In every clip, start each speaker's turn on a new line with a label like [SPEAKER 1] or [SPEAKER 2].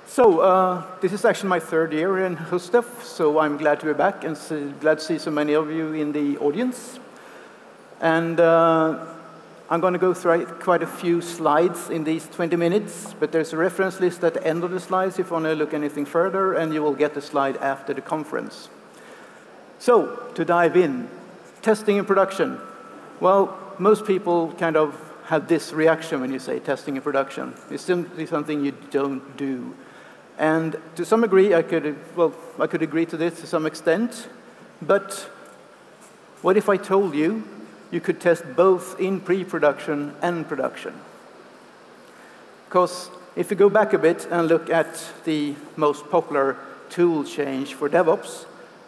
[SPEAKER 1] This is actually my third year in HUSTEF, so I'm glad to be back and glad to see so many of you in the audience. And I'm going to go through quite a few slides in these 20 minutes, but there's a reference list at the end of the slides if you want to look anything further, and you will get the slide after the conference. So, to dive in, testing in production. Well, most people kind of have this reaction when you say testing in production. It's simply something you don't do. And to some degree, I could agree to this to some extent, but what if I told you you could test both in pre-production and production? Because if you go back a bit and look at the most popular tool change for DevOps,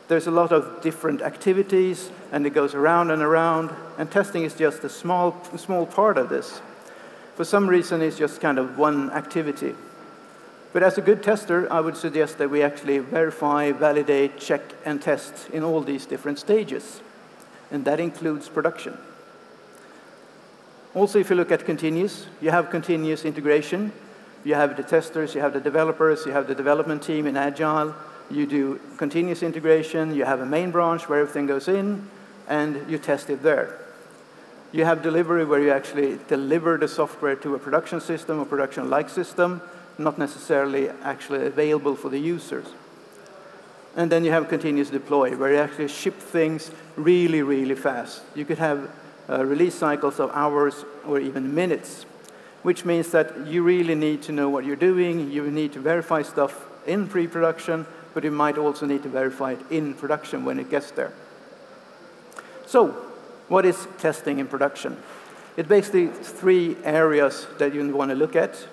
[SPEAKER 1] there's a lot of different activities, and it goes around, and testing is just a small part of this. For some reason, it's just kind of one activity. But as a good tester, I would suggest that we actually verify, validate, check, and test in all these different stages. And that includes production. Also, if you look at continuous, you have continuous integration. You have the testers, you have the developers, you have the development team in Agile. You do continuous integration, you have a main branch where everything goes in, and you test it there. You have delivery where you actually deliver the software to a production system or production-like system, not necessarily actually available for the users. And then you have continuous deploy, where you actually ship things really, really fast. You could have release cycles of hours or even minutes, which means that you really need to know what you're doing. You need to verify stuff in pre-production, but you might also need to verify it in production when it gets there. So, what is testing in production? It's basically three areas that you want to look at.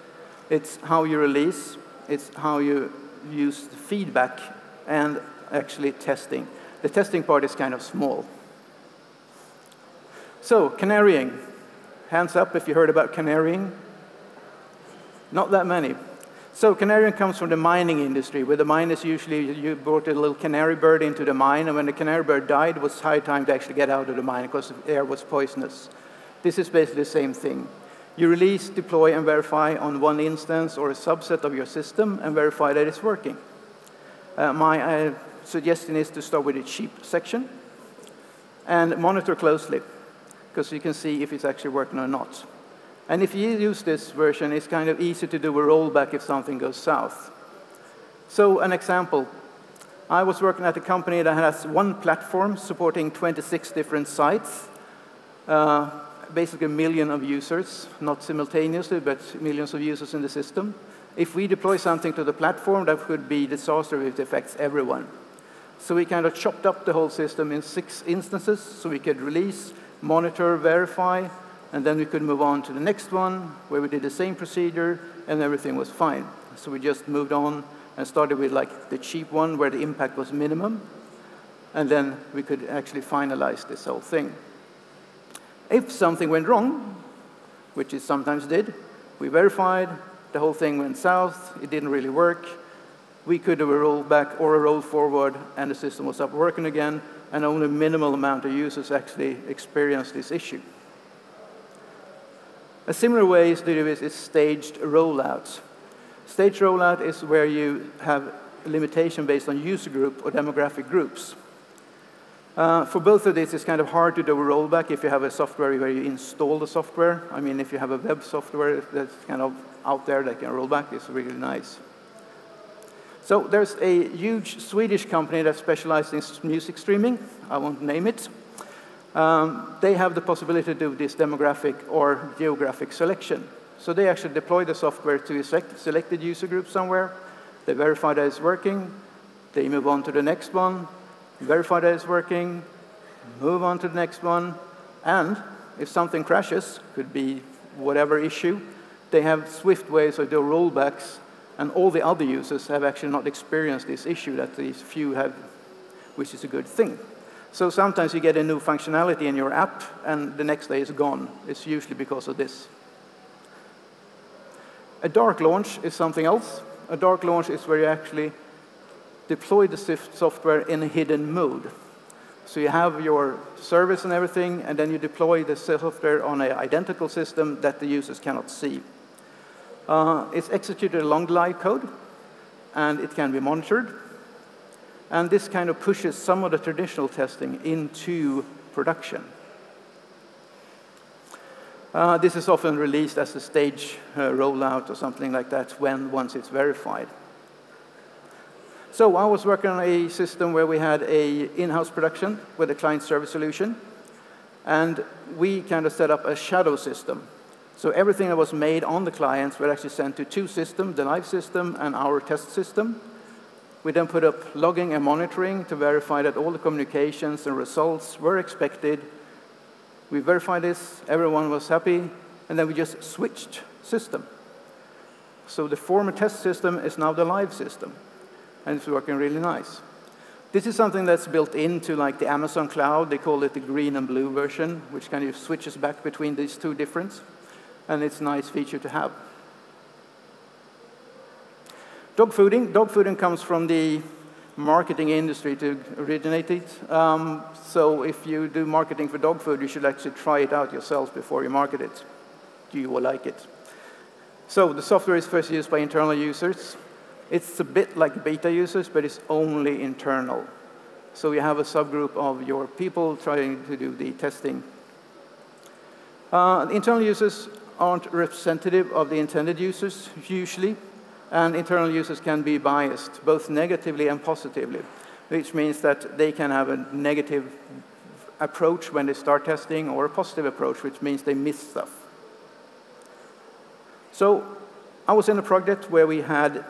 [SPEAKER 1] It's how you release, it's how you use the feedback, and actually testing. The testing part is kind of small. So, canarying. Hands up if you heard about canarying. Not that many. So, canarying comes from the mining industry, where the miners usually, you brought a little canary bird into the mine, and when the canary bird died, it was high time to actually get out of the mine because the air was poisonous. This is basically the same thing. You release, deploy, and verify on one instance or a subset of your system and verify that it's working. My suggestion is to start with the cheap section and monitor closely, because you can see if it's actually working or not. And if you use this version, it's kind of easy to do a rollback if something goes south. So an example. I was working at a company that has one platform supporting 26 different sites. Basically a million of users, not simultaneously, but millions of users in the system. If we deploy something to the platform, that could be disaster if it affects everyone. So we kind of chopped up the whole system in 6 instances, so we could release, monitor, verify, and then we could move on to the next one, where we did the same procedure, and everything was fine. So we just moved on and started with like the cheap one, where the impact was minimum, and then we could actually finalize this whole thing. If something went wrong, which it sometimes did, we verified, the whole thing went south, it didn't really work, we could do a rollback or a roll forward, and the system was up working again, and only a minimal amount of users actually experienced this issue. A similar way to do this is staged rollouts. Staged rollout is where you have a limitation based on user group or demographic groups. For both of these, it's kind of hard to do a rollback if you have a software where you install the software. I mean, if you have a web software that's kind of out there that can roll back, it's really nice. So there's a huge Swedish company that specializes in music streaming. I won't name it. They have the possibility to do this demographic or geographic selection. So they actually deploy the software to a selected user group somewhere. They verify that it's working. They move on to the next one. Verify that it's working, move on to the next one, and if something crashes, could be whatever issue, they have swift ways of doing rollbacks, and all the other users have actually not experienced this issue that these few have, which is a good thing. So sometimes you get a new functionality in your app, and the next day is gone. It's usually because of this. A dark launch is something else. A dark launch is where you actually deploy the software in a hidden mode. So you have your service and everything, and then you deploy the software on an identical system that the users cannot see. It's executed along the live code, and it can be monitored. And this kind of pushes some of the traditional testing into production. This is often released as a stage rollout or something like that once it's verified. So I was working on a system where we had a in-house production with a client-server solution, and we kind of set up a shadow system. So everything that was made on the clients were actually sent to two systems, the live system and our test system. We then put up logging and monitoring to verify that all the communications and results were expected. We verified this, everyone was happy, and then we just switched system. So the former test system is now the live system, and it's working really nice. This is something that's built into like the Amazon cloud. They call it the green and blue version, which kind of switches back between these two difference, and it's a nice feature to have. Dogfooding. Dogfooding comes from the marketing industry to originate it. So if you do marketing for dog food, you should actually try it out yourself before you market it. Do you like it? So the software is first used by internal users. It's a bit like beta users, but it's only internal. So you have a subgroup of your people trying to do the testing. Internal users aren't representative of the intended users, usually. And internal users can be biased, both negatively and positively, which means that they can have a negative approach when they start testing, or a positive approach, which means they miss stuff. So I was in a project where we had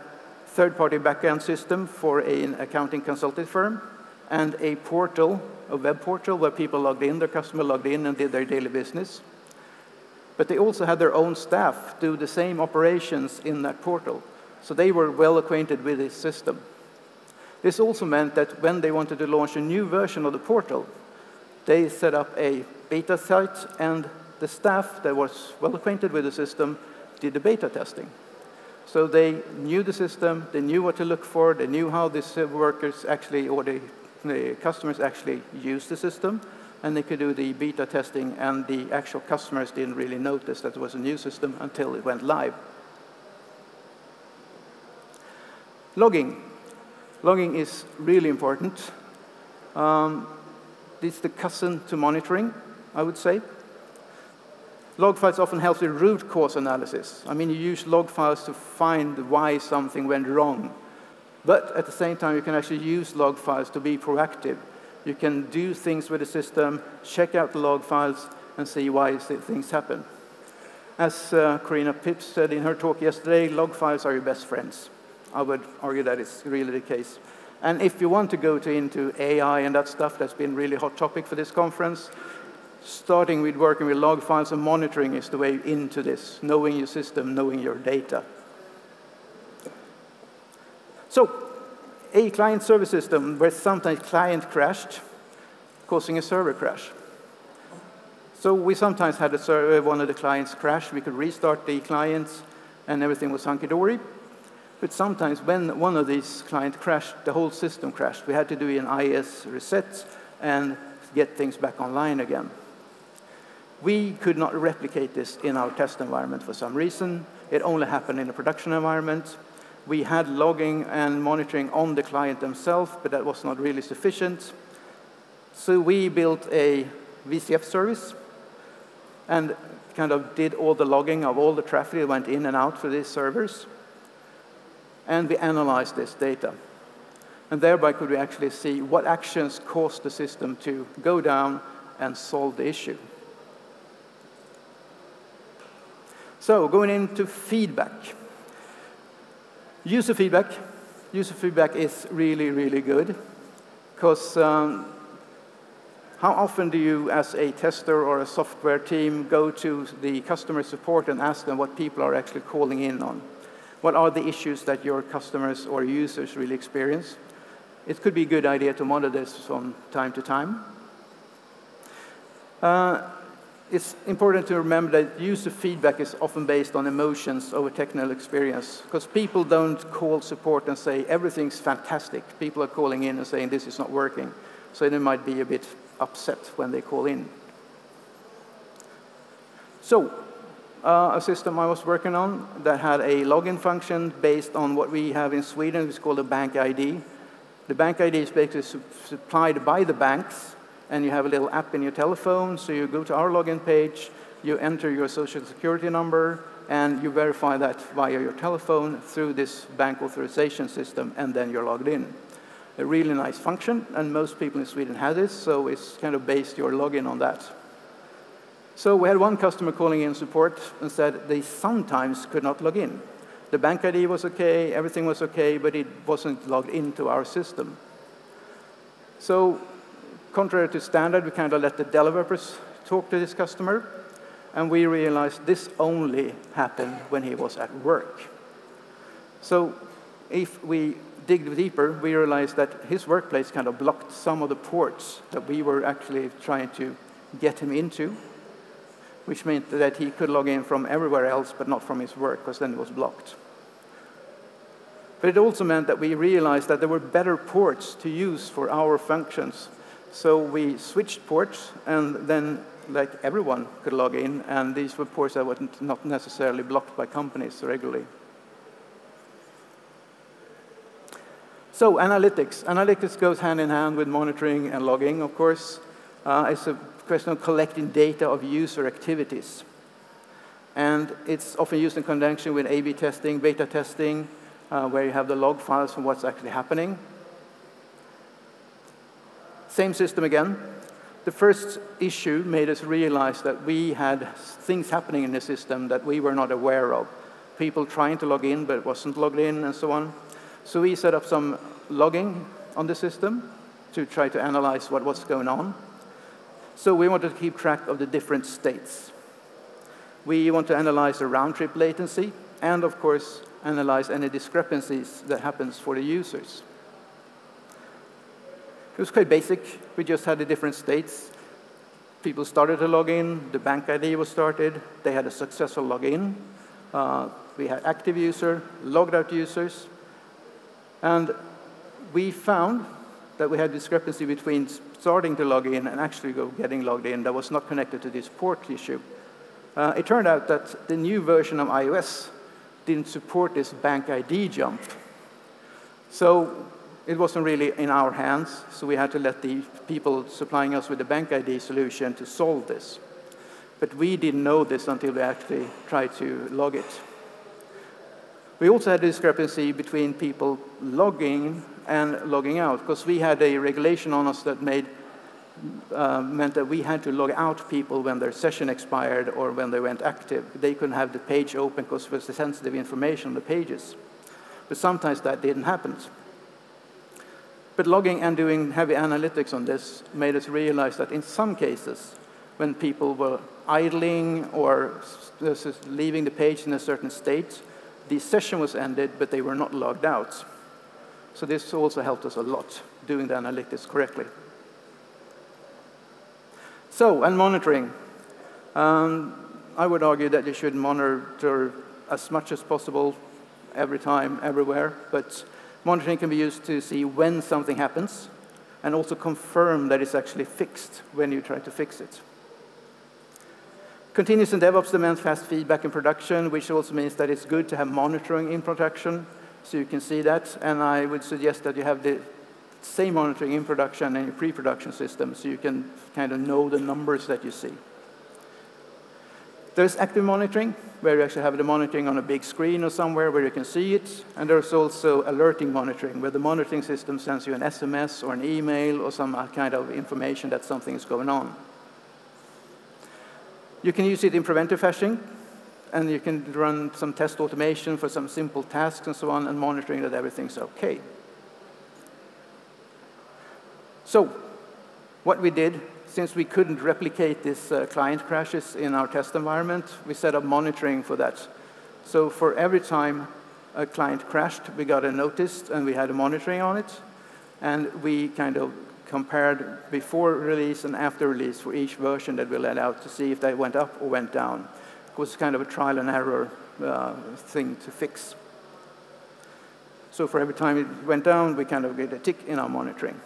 [SPEAKER 1] third-party backend system for an accounting consulting firm, and a portal, a web portal, where people logged in, their customer logged in and did their daily business. But they also had their own staff do the same operations in that portal. So they were well acquainted with this system. This also meant that when they wanted to launch a new version of the portal, they set up a beta site, and the staff that was well acquainted with the system did the beta testing. So they knew the system, they knew what to look for, they knew how the workers actually, or the customers actually use the system, and they could do the beta testing, and the actual customers didn't really notice that it was a new system until it went live. Logging. Logging is really important. It's the cousin to monitoring, I would say. Log files often help with root cause analysis. I mean, you use log files to find why something went wrong. But at the same time, you can actually use log files to be proactive. You can do things with the system, check out the log files, and see why things happen. As Karina Pips said in her talk yesterday, log files are your best friends. I would argue that is really the case. And if you want to go into AI and that stuff, that's been really hot topic for this conference, starting with working with log files and monitoring is the way into this, knowing your system, knowing your data. So, a client-server system where sometimes client crashed, causing a server crash. So we sometimes had one of the clients crash. We could restart the clients, and everything was hunky-dory. But sometimes when one of these clients crashed, the whole system crashed. We had to do an IS reset and get things back online again. We could not replicate this in our test environment for some reason. It only happened in a production environment. We had logging and monitoring on the client themselves, but that was not really sufficient. So we built a VCF service and kind of did all the logging of all the traffic that went in and out for these servers. And we analyzed this data. And thereby could we actually see what actions caused the system to go down and solve the issue. So going into feedback. User feedback. User feedback is really, really good. Because how often do you, as a tester or a software team, go to the customer support and ask them what people are actually calling in on? What are the issues that your customers or users really experience? It could be a good idea to monitor this from time to time. It's important to remember that user feedback is often based on emotions over technical experience, because people don't call support and say, everything's fantastic. People are calling in and saying, this is not working. So they might be a bit upset when they call in. So a system I was working on that had a login function based on what we have in Sweden. It's called a bank ID. The bank ID is basically supplied by the banks, and you have a little app in your telephone. So you go to our login page, you enter your social security number, and you verify that via your telephone through this bank authorization system, and then you're logged in. A really nice function, and most people in Sweden have this, so it's kind of based your login on that. So we had one customer calling in support and said they sometimes could not log in. The bank ID was okay, everything was okay, but it wasn't logged into our system. So contrary to standard, we kind of let the developers talk to this customer, and we realized this only happened when he was at work. So if we dig deeper, we realized that his workplace kind of blocked some of the ports that we were actually trying to get him into, which meant that he could log in from everywhere else, but not from his work, because then it was blocked. But it also meant that we realized that there were better ports to use for our functions. So we switched ports, and then like everyone could log in, and these were ports that were not necessarily blocked by companies regularly. So analytics. Analytics goes hand in hand with monitoring and logging, of course. It's a question of collecting data of user activities. And it's often used in conjunction with A/B testing, beta testing, where you have the log files from what's actually happening. Same system again. The first issue made us realize that we had things happening in the system that we were not aware of. People trying to log in, but wasn't logged in, and so on. So we set up some logging on the system to try to analyze what was going on. So we wanted to keep track of the different states. We want to analyze the round-trip latency, and of course, analyze any discrepancies that happens for the users. It was quite basic. We just had the different states. People started to log in, the bank ID was started, they had a successful login. We had active user, logged out users, and we found that we had discrepancy between starting to log in and actually getting logged in that was not connected to this port issue. It turned out that the new version of iOS didn't support this bank ID jump. So it wasn't really in our hands, so we had to let the people supplying us with the bank ID solution to solve this. But we didn't know this until we actually tried to log it. We also had a discrepancy between people logging and logging out, because we had a regulation on us that meant that we had to log out people when their session expired or when they went active. They couldn't have the page open because it was the sensitive information on the pages. But sometimes that didn't happen. But logging and doing heavy analytics on this made us realize that in some cases, when people were idling or leaving the page in a certain state, the session was ended, but they were not logged out. So this also helped us a lot, doing the analytics correctly. So, and monitoring. I would argue that you should monitor as much as possible, every time, everywhere, but monitoring can be used to see when something happens, and also confirm that it's actually fixed when you try to fix it. Continuous in DevOps demands fast feedback in production, which also means that it's good to have monitoring in production, so you can see that. And I would suggest that you have the same monitoring in production and in pre-production system, so you can kind of know the numbers that you see. There's active monitoring, where you actually have the monitoring on a big screen or somewhere where you can see it. And there's also alerting monitoring, where the monitoring system sends you an SMS or an email or some kind of information that something is going on. You can use it in preventive fetching, and you can run some test automation for some simple tasks and so on, and monitoring that everything's okay. So what we did, since we couldn't replicate these client crashes in our test environment, we set up monitoring for that. So for every time a client crashed, we got a notice, and we had a monitoring on it, and we kind of compared before release and after release for each version that we let out to see if they went up or went down. It was kind of a trial and error thing to fix. So for every time it went down, we kind of get a tick in our monitoring.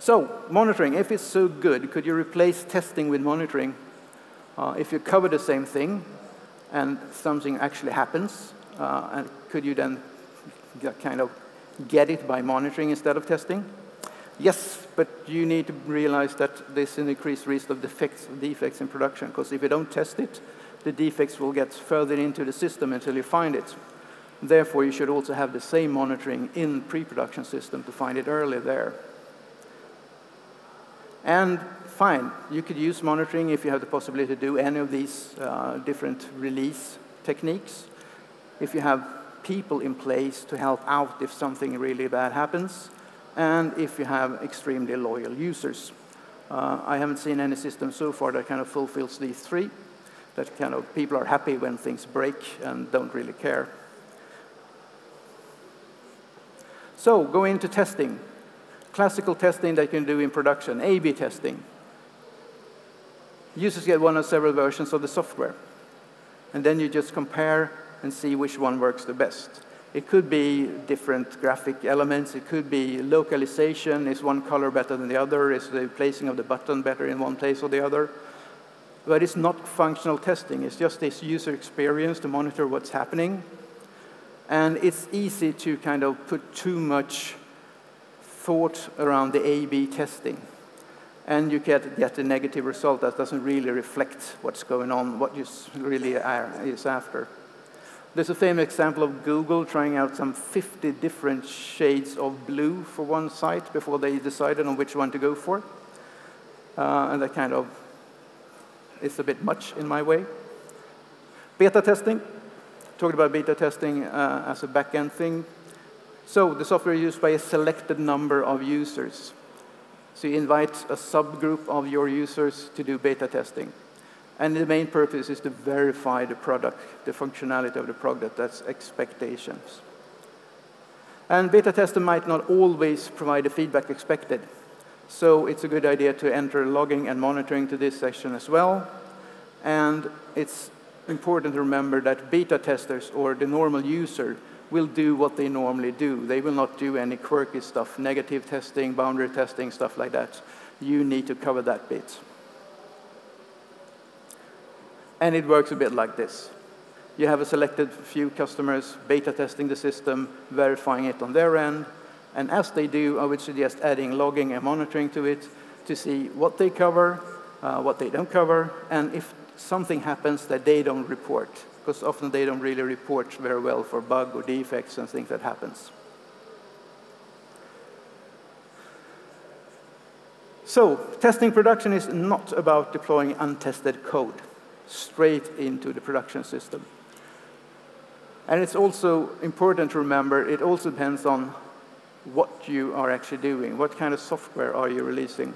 [SPEAKER 1] So monitoring, if it's so good, could you replace testing with monitoring? If you cover the same thing and something actually happens, and could you then kind of get it by monitoring instead of testing? Yes, but you need to realize that there's an increased risk of defects in production, because if you don't test it, the defects will get further into the system until you find it. Therefore, you should also have the same monitoring in pre-production system to find it early there. And fine, you could use monitoring if you have the possibility to do any of these different release techniques. If you have people in place to help out if something really bad happens, and if you have extremely loyal users. I haven't seen any system so far that kind of fulfills these three, that kind of people are happy when things break and don't really care. So, go into testing. Classical testing that you can do in production, A/B testing. Users get one of several versions of the software. And then you just compare and see which one works the best. It could be different graphic elements. It could be localization. Is one color better than the other? Is the placing of the button better in one place or the other? But it's not functional testing. It's just this user experience to monitor what's happening. And it's easy to kind of put too much thought around the A/B testing. And you get a negative result that doesn't really reflect what's going on, what you really is after. There's a famous example of Google trying out some 50 different shades of blue for one site before they decided on which one to go for. And that kind of is a bit much in my way. Beta testing. Talked about beta testing as a back-end thing. So the software is used by a selected number of users. So you invite a subgroup of your users to do beta testing. And the main purpose is to verify the product, the functionality of the product, that's expectations. And beta tester might not always provide the feedback expected. So it's a good idea to enter logging and monitoring to this section as well. And it's important to remember that beta testers or the normal user will do what they normally do. They will not do any quirky stuff, negative testing, boundary testing, stuff like that. You need to cover that bit. And it works a bit like this. You have a selected few customers beta testing the system, verifying it on their end. And as they do, I would suggest adding logging and monitoring to it to see what they cover, what they don't cover, and if something happens that they don't report, because often they don't really report very well for bug or defects and things that happens. So, testing production is not about deploying untested code straight into the production system. And it's also important to remember, it also depends on what you are actually doing. What kind of software are you releasing?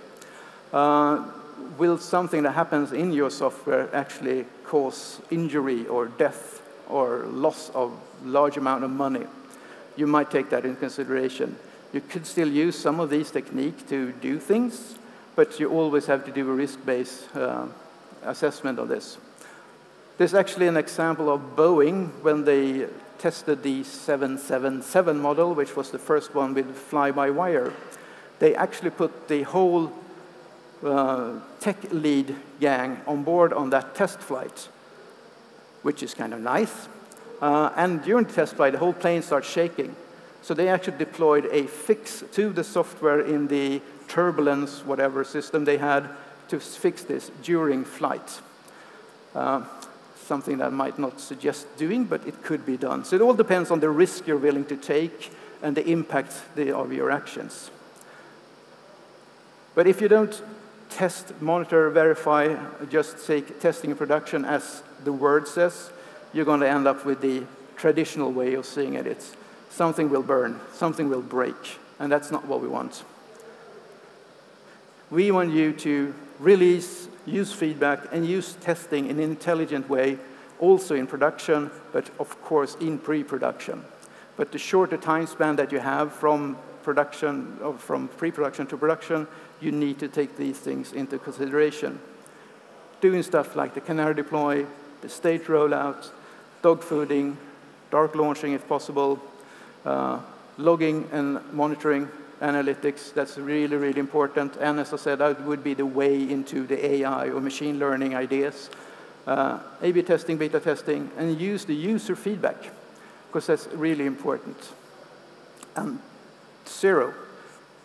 [SPEAKER 1] Will something that happens in your software actually cause injury or death or loss of large amount of money? You might take that into consideration. You could still use some of these techniques to do things, but you always have to do a risk-based assessment of this. There's actually an example of Boeing when they tested the 777 model, which was the first one with fly-by-wire. They actually put the whole tech lead gang on board on that test flight, which is kind of nice. And during the test flight, the whole plane starts shaking. So they actually deployed a fix to the software in the turbulence, whatever system they had, to fix this during flight. Something that I might not suggest doing, but it could be done. So it all depends on the risk you're willing to take and the impact of your actions. But if you don't test, monitor, verify, just take testing in production as the word says, you're going to end up with the traditional way of seeing it. It's something will burn, something will break, and that's not what we want. We want you to release, use feedback, and use testing in an intelligent way, also in production, but of course in pre-production. But the shorter time span that you have from production, or from pre-production to production, you need to take these things into consideration. Doing stuff like the canary deploy, the state rollout, dogfooding, dark launching if possible, logging and monitoring, analytics. That's really, really important. And as I said, that would be the way into the AI or machine learning ideas. A/B testing, beta testing, and use the user feedback, because that's really important. And 0,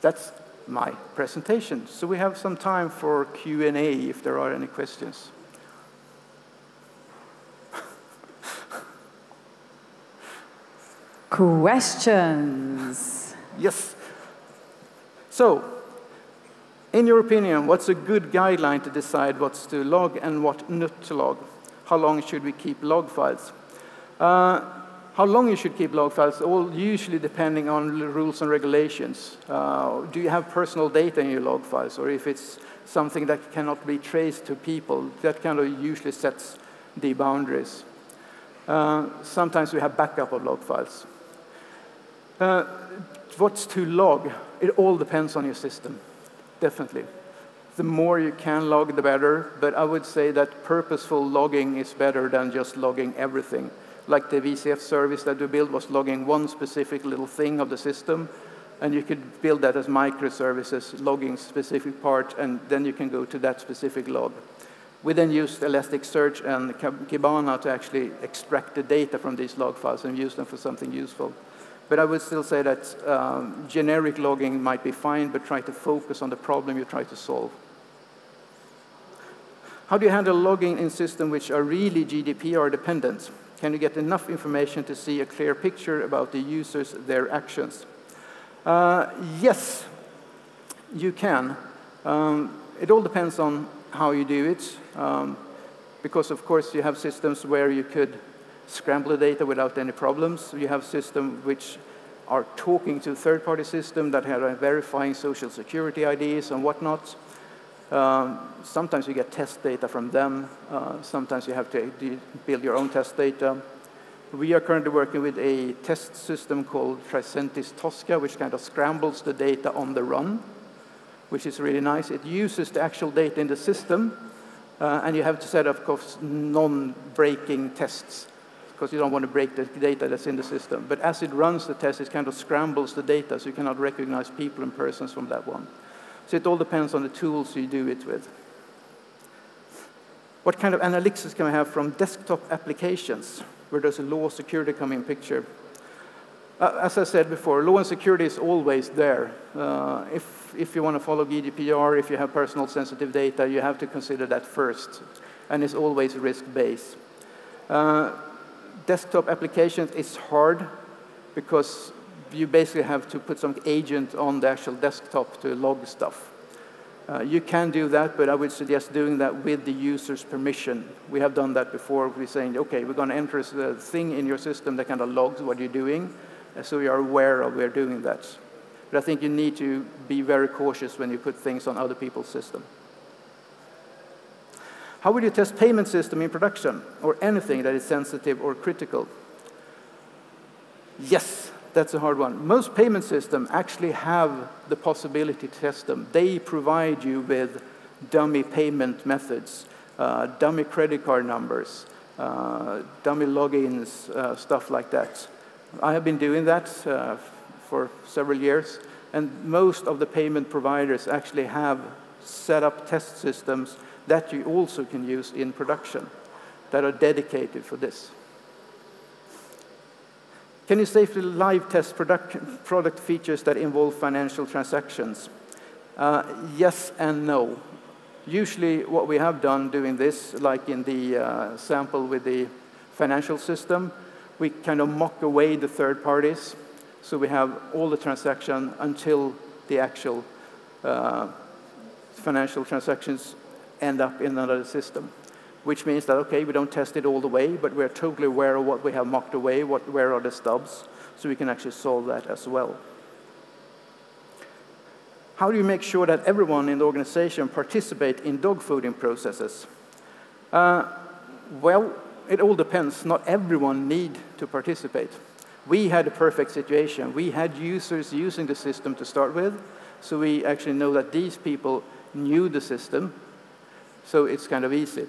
[SPEAKER 1] that's my presentation. So we have some time for Q&A if there are any questions.
[SPEAKER 2] Questions?
[SPEAKER 1] Yes. So, in your opinion, what's a good guideline to decide what's to log and what not to log? How long should we keep log files? How long you should keep log files, all usually depending on the rules and regulations. Do you have personal data in your log files, or if it's something that cannot be traced to people, that kind of usually sets the boundaries. Sometimes we have backup of log files. What's to log? It all depends on your system, definitely. The more you can log, the better, but I would say that purposeful logging is better than just logging everything. Like the VCF service that we built was logging one specific little thing of the system, and you could build that as microservices, logging specific part, and then you can go to that specific log. We then used Elasticsearch and Kibana to actually extract the data from these log files and use them for something useful. But I would still say that generic logging might be fine, but try to focus on the problem you try to solve. How do you handle logging in systems which are really GDPR dependent? Can you get enough information to see a clear picture about the users, their actions? Yes, you can. It all depends on how you do it, because of course you have systems where you could scramble the data without any problems. You have systems which are talking to third-party systems that are verifying social security IDs and whatnot. Sometimes you get test data from them. Sometimes you have to build your own test data. We are currently working with a test system called Tricentis Tosca, which kind of scrambles the data on the run, which is really nice. It uses the actual data in the system, and you have to set up, of course, non-breaking tests, because you don't want to break the data that's in the system. But as it runs the test, it kind of scrambles the data, so you cannot recognize people and persons from that one. So it all depends on the tools you do it with. What kind of analytics can we have from desktop applications, where does a law security come in picture? As I said before, law and security is always there. If you want to follow GDPR, if you have personal sensitive data, you have to consider that first, and it's always risk-based. Desktop applications is hard because you basically have to put some agent on the actual desktop to log stuff. You can do that, but I would suggest doing that with the user's permission. We have done that before. We're saying, okay, we're going to enter a thing in your system that kind of logs what you're doing, so you are aware of we're doing that. But I think you need to be very cautious when you put things on other people's system. How would you test payment system in production, or anything that is sensitive or critical? Yes, that's a hard one. Most payment systems actually have the possibility to test them. They provide you with dummy payment methods, dummy credit card numbers, dummy logins, stuff like that. I have been doing that for several years, and most of the payment providers actually have set up test systems that you also can use in production that are dedicated for this. Can you safely live test product features that involve financial transactions? Yes and no. Usually what we have done doing this, like in the sample with the financial system, we kind of mock away the third parties. So we have all the transaction until the actual financial transactions end up in another system, which means that, okay, we don't test it all the way, but we're totally aware of what we have mocked away, where are the stubs, so we can actually solve that as well. How do you make sure that everyone in the organization participate in dog fooding processes? Well, it all depends. Not everyone need to participate. We had a perfect situation. We had users using the system to start with, so we actually know that these people knew the system, so it's kind of easy.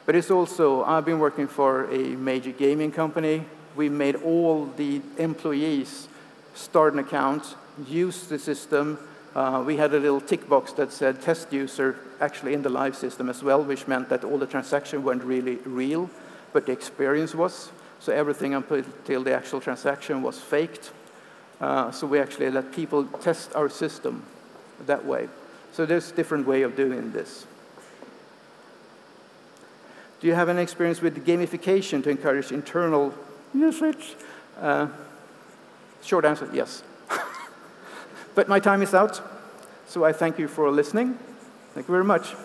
[SPEAKER 1] But it's also, I've been working for a major gaming company. We made all the employees start an account, use the system. We had a little tick box that said test user actually in the live system as well, which meant that all the transactions weren't really real, but the experience was. So everything until the actual transaction was faked. So we actually let people test our system that way. So there's a different way of doing this. Do you have any experience with gamification to encourage internal usage? Short answer, yes. But my time is out, so I thank you for listening. Thank you very much.